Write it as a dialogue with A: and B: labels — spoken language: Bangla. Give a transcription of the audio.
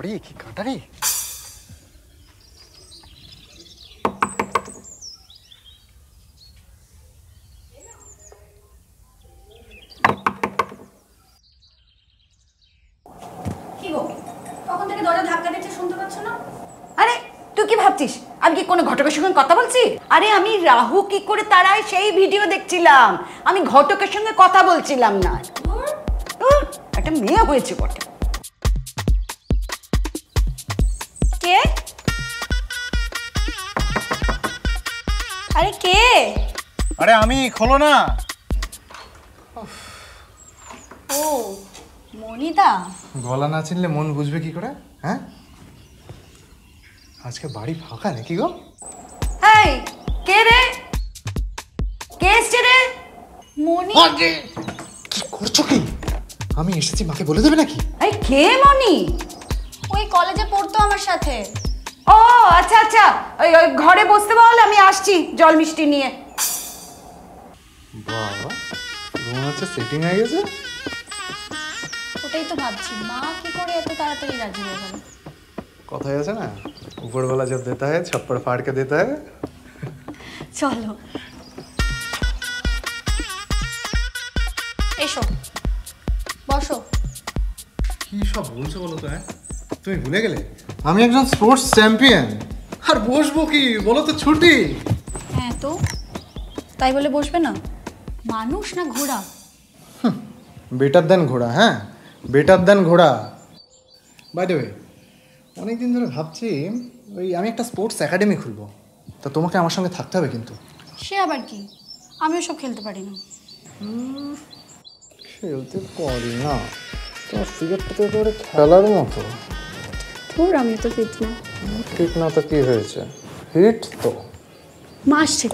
A: বাবারে কি কাটারি।
B: কি গো, তখন থেকে দরজা ধাক্কা দিচ্ছে, শুনতে পাচ্ছ না?
C: আরে তুই কি ভাবছিস আমি কি কোনো ঘটকের সঙ্গে কথা বলছি? আরে আমি রাহু কি করে তারায় সেই ভিডিও দেখছিলাম, আমি ঘটকের সঙ্গে কথা বলছিলাম না। একটা মেয়ে হয়েছে বটে।
B: কে? আরে কে?
A: আরে আমি, খোলো না।
B: ও মনিদা।
A: গলা না চিনলে মন বুঝবে কি করে? হ্যাঁ, আজকে বাড়ি ফাঁকা নাকি গো?
C: এই কে রে, কে এসছে রে?
B: মনি।
A: কি করছো কি? আমি এসেছি মাকে বলে দেবে নাকি?
C: এই কে মনি?
B: ওই কলেজে পড়তো আমার সাথে।
C: ও আচ্ছা আচ্ছা, ওই ওই ঘরে বসতে বল, আমি আসছি জল মিষ্টি নিয়ে।
A: বাবা, মনে হচ্ছে সেটিং হয়ে গেছে।
B: ওটাই তো ভাবছি, মা কি করে এত তাড়াতাড়ি রাজি হয়ে গেল।
A: কথাই আছে না, উপরওয়ালা জব দেতা है छप्पड़ फाड़ के देता है।
B: চলো এসো, বসো।
A: কি সব বলছো বলো তো? হ্যাঁ, তুমি ভুলে গেলে আমি একজন স্পোর্টস চ্যাম্পিয়ন। আর বসবো কি বলো তো, ছুটি।
B: হ্যাঁ তো, তাই বলে বসবে না? মানুষ না ঘোড়া?
A: বেটার দেন ঘোড়া। হ্যাঁ, বেটার দেন ঘোড়া। বাই দ্য ওয়ে, অনেকদিন ধরে ভাবছি ওই আমি একটা স্পোর্টস একাডেমি খুলবো, তা তোমাকে আমার সঙ্গে থাকতে হবে কিন্তু।
B: সে আবার কি, আমিও সব খেলতে পারি না।
A: খেলতে পারি না? তোমার ফিগারটা তো একেবারে খেলার মতো।
B: তোর আমি তো ফিট না।
A: ঠিক না তো কি হয়েছে, হিট তো।
B: মাস ঠিক